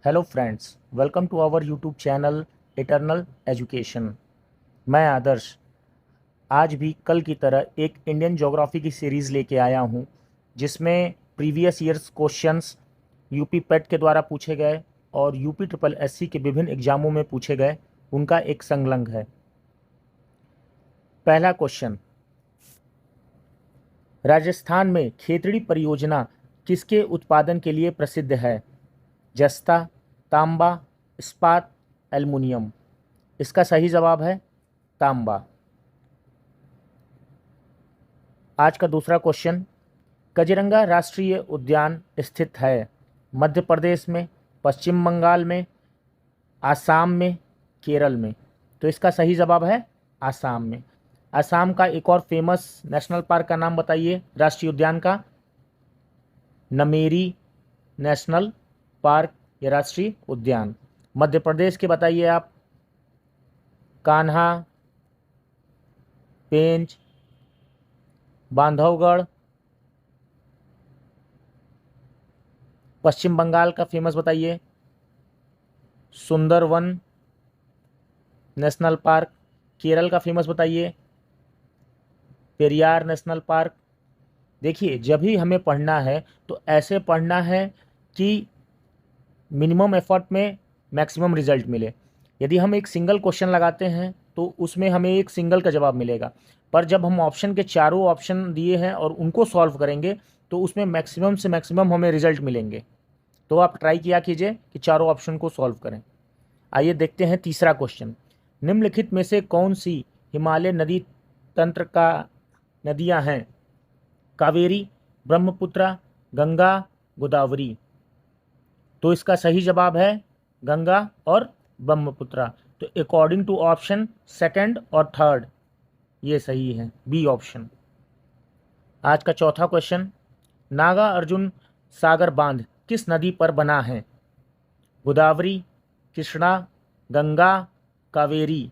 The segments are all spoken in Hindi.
Hello friends, welcome to our YouTube channel eternal education. मैं आदर्श आज भी कल की तरह एक इंडियन ज्योग्राफी की सीरीज़ लेके आया हूँ, जिसमें प्रीवियस ईयर्स क्वेश्चंस यूपी पेट के द्वारा पूछे गए और यूपी ट्रिपल एससी के विभिन्न एग्जामों में पूछे गए, उनका एक संकलन है। पहला क्वेश्चन, राजस्थान में खेतड़ी परियोजना किसके उत्पादन के लिए प्रसिद्ध है? जस्ता, तांबा, इस्पात, एल्युमिनियम। इसका सही जवाब है तांबा। आज का दूसरा क्वेश्चन, काजीरंगा राष्ट्रीय उद्यान स्थित है मध्य प्रदेश में, पश्चिम बंगाल में, आसाम में, केरल में। तो इसका सही जवाब है आसाम में। आसाम का एक और फेमस नेशनल पार्क का नाम बताइए, राष्ट्रीय उद्यान का। नमेरी नेशनल पार्क या राष्ट्रीय उद्यान। मध्य प्रदेश के बताइए आप। कान्हा, पेंच, बांधवगढ़। पश्चिम बंगाल का फेमस बताइए, सुंदरवन नेशनल पार्क। केरल का फेमस बताइए, पेरियार नेशनल पार्क। देखिए, जब भी हमें पढ़ना है तो ऐसे पढ़ना है कि मिनिमम एफर्ट में मैक्सिमम रिजल्ट मिले। यदि हम एक सिंगल क्वेश्चन लगाते हैं तो उसमें हमें एक सिंगल का जवाब मिलेगा, पर जब हम ऑप्शन के चारों ऑप्शन दिए हैं और उनको सॉल्व करेंगे तो उसमें मैक्सिमम से मैक्सिमम हमें रिजल्ट मिलेंगे। तो आप ट्राई किया कीजिए कि चारों ऑप्शन को सॉल्व करें। आइए देखते हैं तीसरा क्वेश्चन। निम्नलिखित में से कौन सी हिमालय नदी तंत्र का नदियां हैं? कावेरी, ब्रह्मपुत्र, गंगा, गोदावरी। तो इसका सही जवाब है गंगा और ब्रह्मपुत्र। तो अकॉर्डिंग टू ऑप्शन सेकंड और थर्ड ये सही है, बी ऑप्शन। आज का चौथा क्वेश्चन, नागा अर्जुन सागर बांध किस नदी पर बना है? गोदावरी, कृष्णा, गंगा, कावेरी।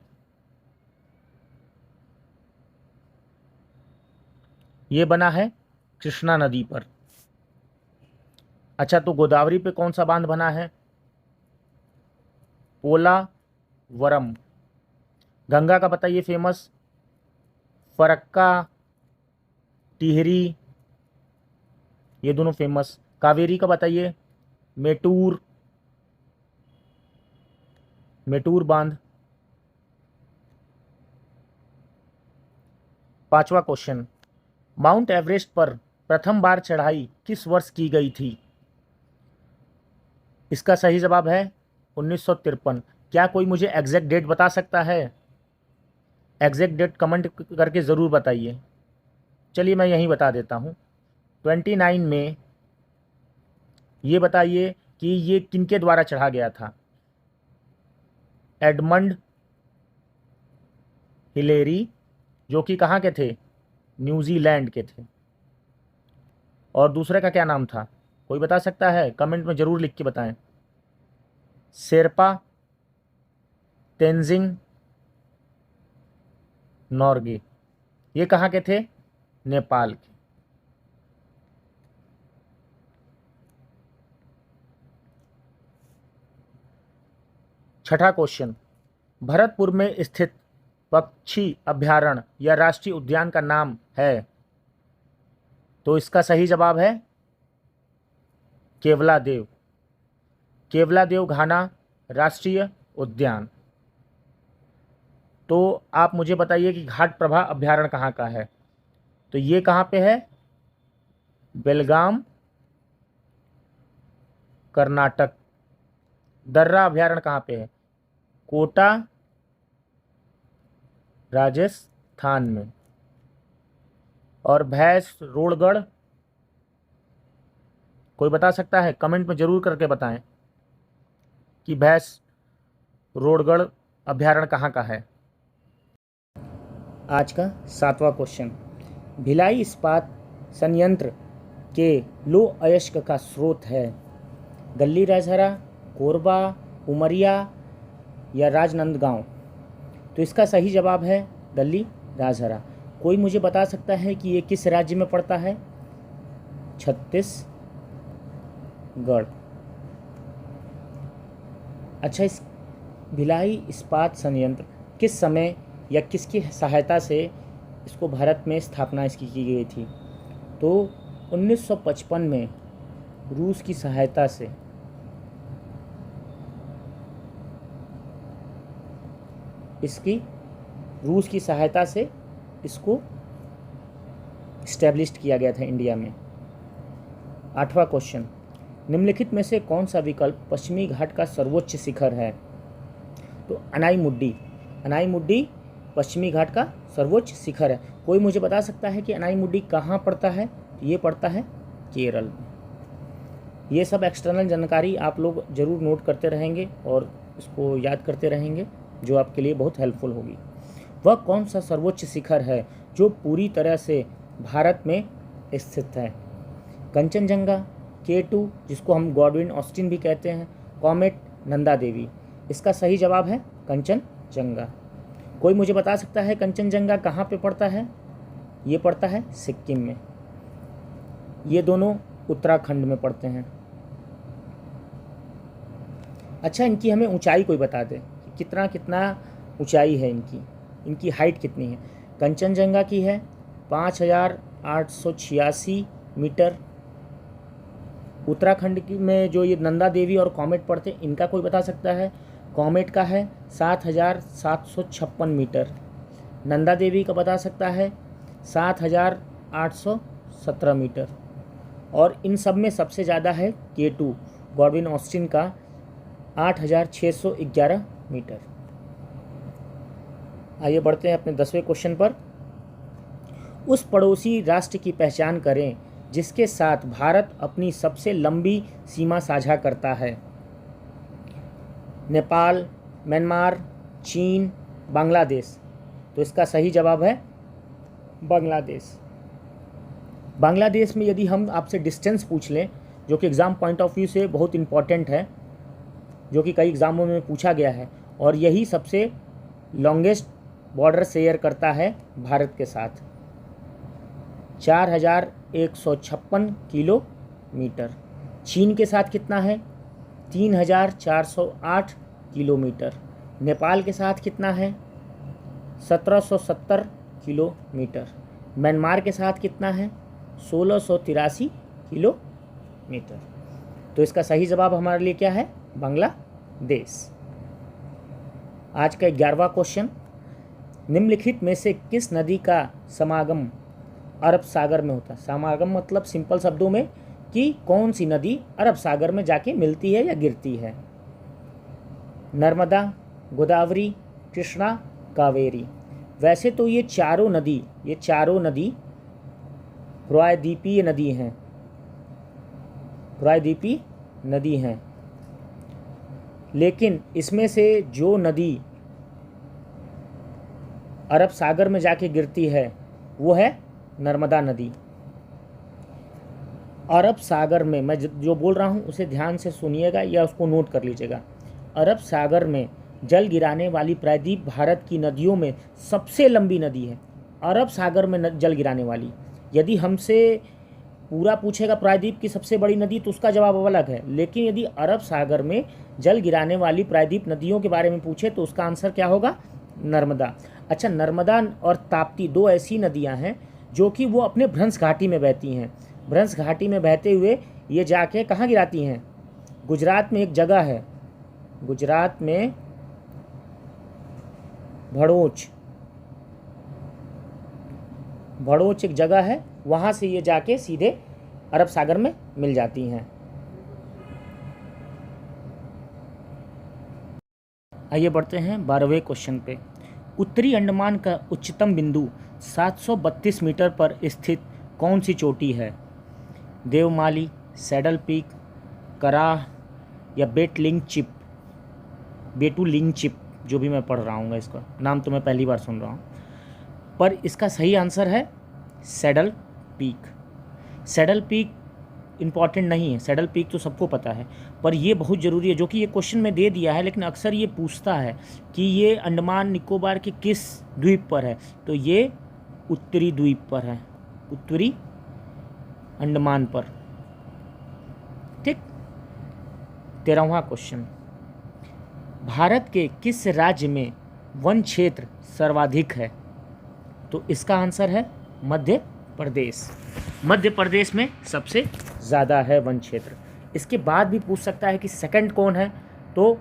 ये बना है कृष्णा नदी पर। अच्छा, तो गोदावरी पे कौन सा बांध बना है? पोलावरम। गंगा का बताइए फेमस, फरक्का, टिहरी, ये दोनों फेमस। कावेरी का बताइए, मेटूर, मेटूर बांध। पांचवा क्वेश्चन, माउंट एवरेस्ट पर प्रथम बार चढ़ाई किस वर्ष की गई थी? इसका सही जवाब है 1953। क्या कोई मुझे एग्जैक्ट डेट बता सकता है? एग्जैक्ट डेट कमेंट करके ज़रूर बताइए। चलिए मैं यहीं बता देता हूँ, 29 में। ये बताइए कि ये किनके द्वारा चढ़ा गया था? एडमंड हिलेरी, जो कि कहाँ के थे? न्यूजीलैंड के थे। और दूसरे का क्या नाम था? कोई बता सकता है? कमेंट में ज़रूर लिख के बताएं। शेरपा तेंजिंग नॉर्गे, ये कहाँ के थे? नेपाल के। छठा क्वेश्चन, भरतपुर में स्थित पक्षी अभयारण्य या राष्ट्रीय उद्यान का नाम है? तो इसका सही जवाब है केवलादेव। केवलादेव घाना राष्ट्रीय उद्यान। तो आप मुझे बताइए कि घाट प्रभा अभयारण्य कहाँ का है? तो ये कहाँ पे है? बेलगाम, कर्नाटक। दर्रा अभयारण्य कहाँ पे है? कोटा, राजस्थान में। और भैंस रोडगढ़, कोई बता सकता है? कमेंट में ज़रूर करके बताएं कि भैंस रोडगढ़ अभयारण्य कहाँ का है। आज का सातवां क्वेश्चन, भिलाई इस्पात संयंत्र के लौह अयस्क का स्रोत है? गल्ली राजहरा, कोरबा, उमरिया या राजनांदगांव। तो इसका सही जवाब है गल्ली राजहरा। कोई मुझे बता सकता है कि ये किस राज्य में पड़ता है? छत्तीसगढ़। अच्छा, इस भिलाई इस्पात संयंत्र किस समय या किसकी सहायता से इसको भारत में स्थापना इसकी की गई थी? तो 1955 में रूस की सहायता से इसको इस्टेब्लिश किया गया था इंडिया में। 8वां क्वेश्चन, निम्नलिखित में से कौन सा विकल्प पश्चिमी घाट का सर्वोच्च शिखर है? तो अनाईमुड्डी पश्चिमी घाट का सर्वोच्च शिखर है। कोई मुझे बता सकता है कि अनाईमुड्डी कहाँ पड़ता है? ये पड़ता है केरल में। ये सब एक्सटर्नल जानकारी आप लोग ज़रूर नोट करते रहेंगे और इसको याद करते रहेंगे, जो आपके लिए बहुत हेल्पफुल होगी। वह कौन सा सर्वोच्च शिखर है जो पूरी तरह से भारत में स्थित है? कंचनजंगा, K2 जिसको हम गॉडविन ऑस्टिन भी कहते हैं, कॉमेट, नंदा देवी। इसका सही जवाब है कंचनजंगा। कोई मुझे बता सकता है कंचनजंगा कहाँ पे पड़ता है? ये पड़ता है सिक्किम में। ये दोनों उत्तराखंड में पड़ते हैं। अच्छा, इनकी हमें ऊंचाई कोई बता दे, कितना ऊंचाई है इनकी हाइट कितनी है? कंचनजंगा की है 5886 मीटर। उत्तराखंड की में जो ये नंदा देवी और कॉमेट पड़ते हैं, इनका कोई बता सकता है? कॉमेट का है 7756 मीटर। नंदा देवी का बता सकता है 7817 मीटर। और इन सब में सबसे ज़्यादा है K2 गॉडविन ऑस्टिन का 8611 मीटर। आइए बढ़ते हैं अपने 10वें क्वेश्चन पर। उस पड़ोसी राष्ट्र की पहचान करें जिसके साथ भारत अपनी सबसे लंबी सीमा साझा करता है। नेपाल, म्यांमार, चीन, बांग्लादेश। तो इसका सही जवाब है बांग्लादेश। बांग्लादेश में यदि हम आपसे डिस्टेंस पूछ लें, जो कि एग्ज़ाम पॉइंट ऑफ व्यू से बहुत इम्पॉर्टेंट है, जो कि कई एग्ज़ामों में पूछा गया है, और यही सबसे लॉन्गेस्ट बॉर्डर शेयर करता है भारत के साथ, 4156 किलोमीटर। चीन के साथ कितना है? 3408 किलोमीटर। नेपाल के साथ कितना है? 1770 किलोमीटर। म्यांमार के साथ कितना है? 1683 किलोमीटर। तो इसका सही जवाब हमारे लिए क्या है? बांग्लादेश। आज का 11वां क्वेश्चन, निम्नलिखित में से किस नदी का समागम अरब सागर में होता है? समागम मतलब सिंपल शब्दों में कि कौन सी नदी अरब सागर में जाके मिलती है या गिरती है? नर्मदा, गोदावरी, कृष्णा, कावेरी। वैसे तो ये चारों नदी प्रायद्वीपीय नदी हैं, लेकिन इसमें से जो नदी अरब सागर में जाके गिरती है वो है नर्मदा नदी। अरब सागर में, मैं जो बोल रहा हूँ उसे ध्यान से सुनिएगा या उसको नोट कर लीजिएगा। अरब सागर में जल गिराने वाली प्रायद्वीप भारत की नदियों में सबसे लंबी नदी है। अरब सागर में जल गिराने वाली, यदि हमसे पूरा पूछेगा प्रायद्वीप की सबसे बड़ी नदी तो उसका जवाब अलग है, लेकिन यदि अरब सागर में जल गिराने वाली प्रायद्वीप नदियों के बारे में पूछे तो उसका आंसर क्या होगा? नर्मदा। अच्छा, नर्मदा और ताप्ती दो ऐसी नदियां हैं जो कि वो अपने भ्रंश घाटी में बहती हैं। भ्रंश घाटी में बहते हुए ये जाके कहाँ गिराती हैं? गुजरात में एक जगह है, गुजरात में भड़ोच एक जगह है, वहाँ से ये जाके सीधे अरब सागर में मिल जाती हैं। आइए बढ़ते हैं 12वें क्वेश्चन पे। उत्तरी अंडमान का उच्चतम बिंदु 732 मीटर पर स्थित कौन सी चोटी है? देवमाली, सैडल पीक, कराह या बेटुलिंगचिप, जो भी मैं पढ़ रहा हूँ, इसका नाम तो मैं पहली बार सुन रहा हूँ, पर इसका सही आंसर है saddle peak. Saddle peak important नहीं है, सैडल पीक तो सबको पता है, पर ये बहुत ज़रूरी है, जो कि ये क्वेश्चन में दे दिया है, लेकिन अक्सर ये पूछता है कि ये अंडमान निकोबार के किस द्वीप पर है? तो ये उत्तरी द्वीप पर है, उत्तरी अंडमान पर। ठीक। 13वां क्वेश्चन, भारत के किस राज्य में वन क्षेत्र सर्वाधिक है? तो इसका आंसर है मध्य प्रदेश। मध्य प्रदेश में सबसे ज़्यादा है वन क्षेत्र। इसके बाद भी पूछ सकता है कि सेकंड कौन है, तो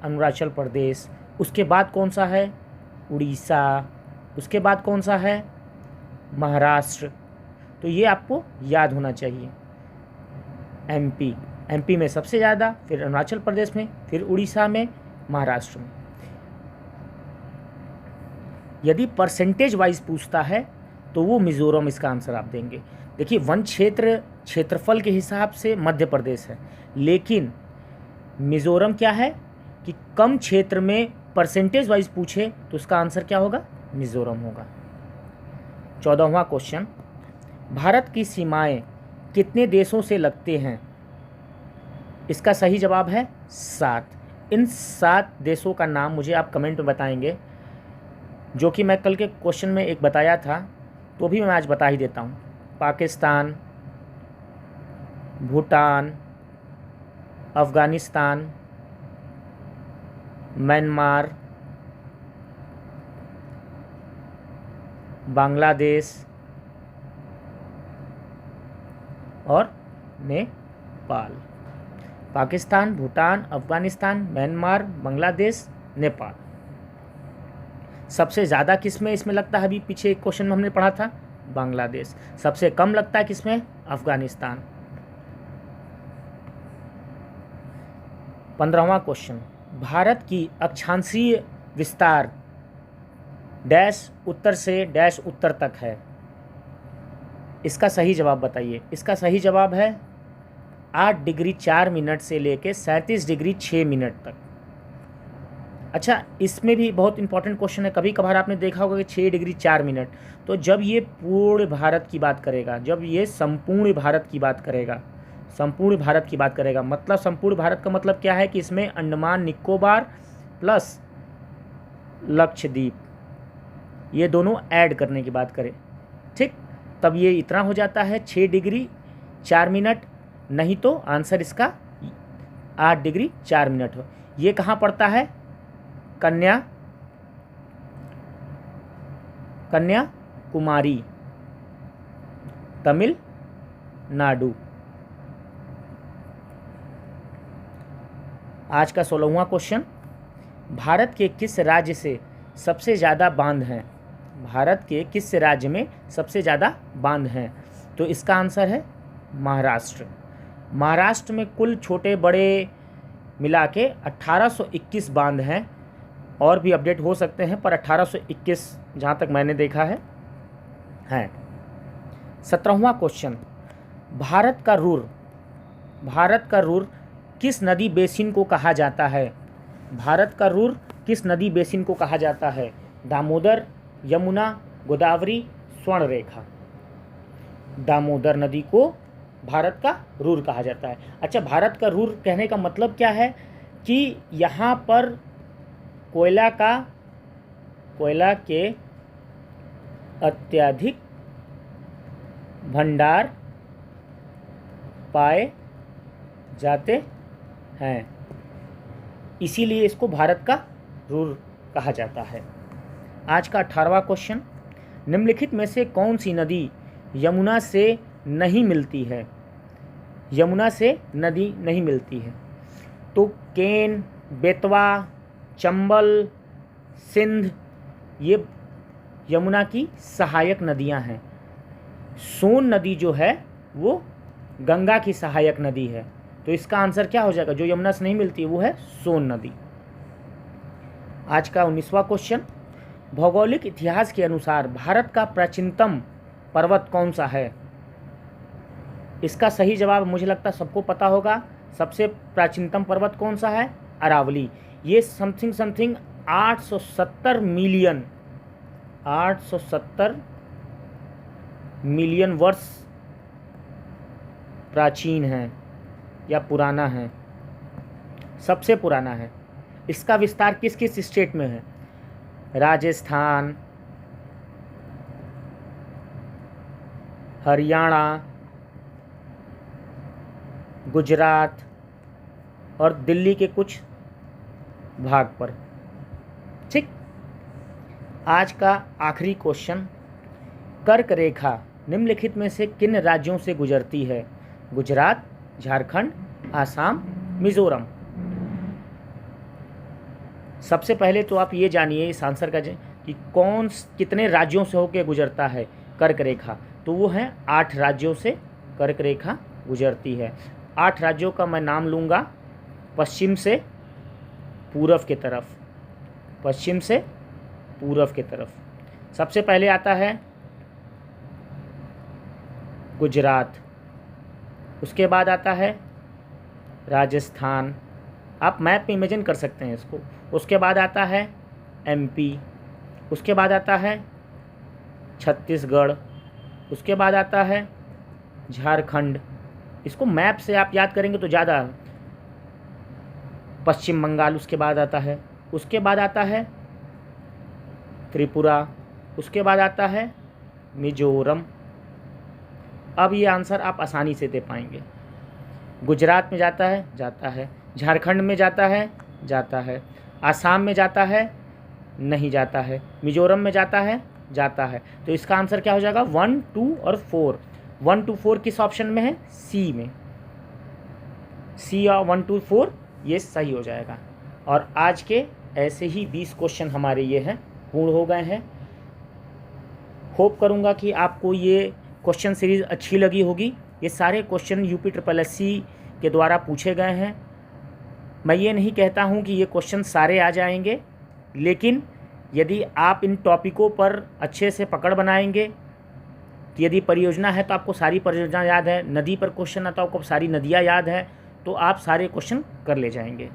अरुणाचल प्रदेश। उसके बाद कौन सा है? उड़ीसा। उसके बाद कौन सा है? महाराष्ट्र। तो ये आपको याद होना चाहिए। एमपी में सबसे ज़्यादा, फिर अरुणाचल प्रदेश में, फिर उड़ीसा में, महाराष्ट्र में। यदि परसेंटेज वाइज पूछता है तो वो मिज़ोरम इसका आंसर आप देंगे। देखिए वन क्षेत्रफल के हिसाब से मध्य प्रदेश है, लेकिन मिज़ोरम क्या है कि कम क्षेत्र में परसेंटेज वाइज पूछे तो उसका आंसर क्या होगा? मिज़ोरम होगा। 14वां क्वेश्चन, भारत की सीमाएं कितने देशों से लगते हैं? इसका सही जवाब है 7। इन 7 देशों का नाम मुझे आप कमेंट में बताएंगे, जो कि मैं कल के क्वेश्चन में एक बताया था, तो भी मैं आज बता ही देता हूँ। पाकिस्तान, भूटान, अफ़गानिस्तान, म्यांमार, बांग्लादेश और नेपाल। पाकिस्तान, भूटान, अफ़गानिस्तान, म्यांमार, बांग्लादेश, नेपाल। सबसे ज़्यादा किस में इसमें लगता है? अभी पीछे एक क्वेश्चन में हमने पढ़ा था, बांग्लादेश। सबसे कम लगता है किस में? अफ़गानिस्तान। 15वां क्वेश्चन, भारत की अक्षांशीय विस्तार डैश उत्तर से डैश उत्तर तक है। इसका सही जवाब बताइए। इसका सही जवाब है 8 डिग्री 4 मिनट से लेके 37 डिग्री 6 मिनट तक। अच्छा, इसमें भी बहुत इंपॉर्टेंट क्वेश्चन है। कभी कभार आपने देखा होगा कि 6 डिग्री 4 मिनट, तो जब ये पूर्ण भारत की बात करेगा, जब ये संपूर्ण भारत की बात करेगा, संपूर्ण भारत की बात करेगा, मतलब संपूर्ण भारत का मतलब क्या है कि इसमें अंडमान निकोबार प्लस लक्षद्वीप, ये दोनों ऐड करने की बात करें, ठीक, तब ये इतना हो जाता है 6 डिग्री 4 मिनट। नहीं तो आंसर इसका 8 डिग्री 4 मिनट हो। ये कहाँ पड़ता है? कन्याकुमारी, तमिलनाडु। आज का 16वां क्वेश्चन, भारत के किस राज्य से सबसे ज़्यादा बांध हैं? भारत के किस राज्य में सबसे ज़्यादा बांध हैं? तो इसका आंसर है महाराष्ट्र। महाराष्ट्र में कुल छोटे बड़े मिला के 1821 बांध हैं, और भी अपडेट हो सकते हैं, पर 1821 जहाँ तक मैंने देखा है। 17वां क्वेश्चन, भारत का रूर किस नदी बेसिन को कहा जाता है? भारत का रूर किस नदी बेसिन को कहा जाता है? दामोदर, यमुना, गोदावरी, स्वर्णरेखा। दामोदर नदी को भारत का रूर कहा जाता है। अच्छा, भारत का रूर कहने का मतलब क्या है कि यहाँ पर कोयला के अत्यधिक भंडार पाए जाते हैं, इसीलिए इसको भारत का रूर कहा जाता है। आज का 18वां क्वेश्चन, निम्नलिखित में से कौन सी नदी यमुना से नहीं मिलती है? यमुना से नदी नहीं मिलती है तो केन, बेतवा, चंबल, सिंध, ये यमुना की सहायक नदियां हैं। सोन नदी जो है वो गंगा की सहायक नदी है, तो इसका आंसर क्या हो जाएगा? जो यमुना से नहीं मिलती वो है सोन नदी। आज का 19वां क्वेश्चन, भौगोलिक इतिहास के अनुसार भारत का प्राचीनतम पर्वत कौन सा है? इसका सही जवाब मुझे लगता है सबको पता होगा। सबसे प्राचीनतम पर्वत कौन सा है? अरावली। ये समथिंग 870 मिलियन वर्ष प्राचीन है या पुराना है, सबसे पुराना है। इसका विस्तार किस किस स्टेट में है? राजस्थान, हरियाणा, गुजरात और दिल्ली के कुछ भाग पर। ठीक, आज का आखिरी क्वेश्चन, कर्क रेखा निम्नलिखित में से किन राज्यों से गुजरती है? गुजरात, झारखंड, आसाम, मिजोरम। सबसे पहले तो आप ये जानिए इस आंसर का कि कितने राज्यों से होकर गुजरता है कर्क रेखा। तो वो है 8 राज्यों से कर्क रेखा गुजरती है। 8 राज्यों का मैं नाम लूँगा, पश्चिम से पूरब की तरफ, पश्चिम से पूरब की तरफ। सबसे पहले आता है गुजरात, उसके बाद आता है राजस्थान, आप मैप में इमेजिन कर सकते हैं इसको। उसके बाद आता है एमपी, उसके बाद आता है छत्तीसगढ़, उसके बाद आता है झारखंड। इसको मैप से आप याद करेंगे तो ज़्यादा। पश्चिम बंगाल उसके बाद आता है, उसके बाद आता है त्रिपुरा, उसके बाद आता है मिजोरम। अब ये आंसर आप आसानी से दे पाएंगे। गुजरात में जाता है, झारखंड में जाता है, आसाम में जाता है, नहीं जाता है, मिजोरम में जाता है। तो इसका आंसर क्या हो जाएगा? 1, 2 और 4। 1 to 4 किस ऑप्शन में है? सी में। सी और 1 to 4 ये सही हो जाएगा। और आज के ऐसे ही 20 क्वेश्चन हमारे ये हैं पूर्ण हो गए हैं। होप करूँगा कि आपको ये क्वेश्चन सीरीज़ अच्छी लगी होगी। ये सारे क्वेश्चन UPSSC के द्वारा पूछे गए हैं। मैं ये नहीं कहता हूँ कि ये क्वेश्चन सारे आ जाएंगे, लेकिन यदि आप इन टॉपिकों पर अच्छे से पकड़ बनाएंगे, तो यदि परियोजना है तो आपको सारी परियोजना याद है, नदी पर क्वेश्चन आता है आपको सारी नदियाँ याद है, तो आप सारे क्वेश्चन कर ले जाएंगे।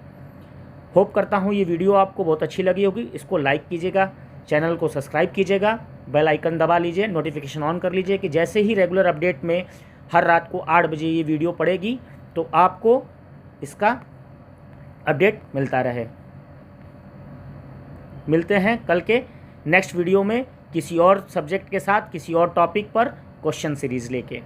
होप करता हूँ ये वीडियो आपको बहुत अच्छी लगी होगी। इसको लाइक कीजिएगा, चैनल को सब्सक्राइब कीजिएगा, बेल आइकन दबा लीजिए, नोटिफिकेशन ऑन कर लीजिए कि जैसे ही रेगुलर अपडेट में हर रात को 8 बजे ये वीडियो पड़ेगी तो आपको इसका अपडेट मिलता रहे। मिलते हैं कल के नेक्स्ट वीडियो में किसी और सब्जेक्ट के साथ, किसी और टॉपिक पर क्वेश्चन सीरीज़ लेके।